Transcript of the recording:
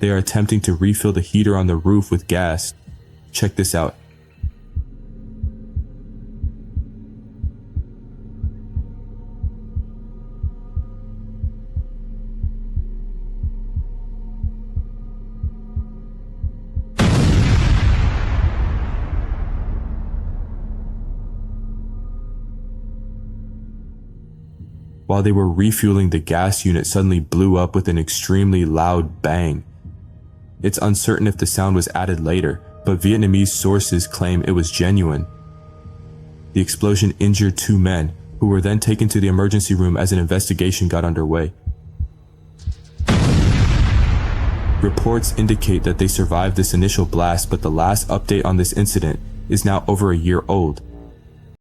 They are attempting to refill the heater on the roof with gas. Check this out. While they were refueling, the gas unit suddenly blew up with an extremely loud bang. It's uncertain if the sound was added later, but Vietnamese sources claim it was genuine. The explosion injured 2 men, who were then taken to the emergency room as an investigation got underway. Reports indicate that they survived this initial blast, but the last update on this incident is now over a year old.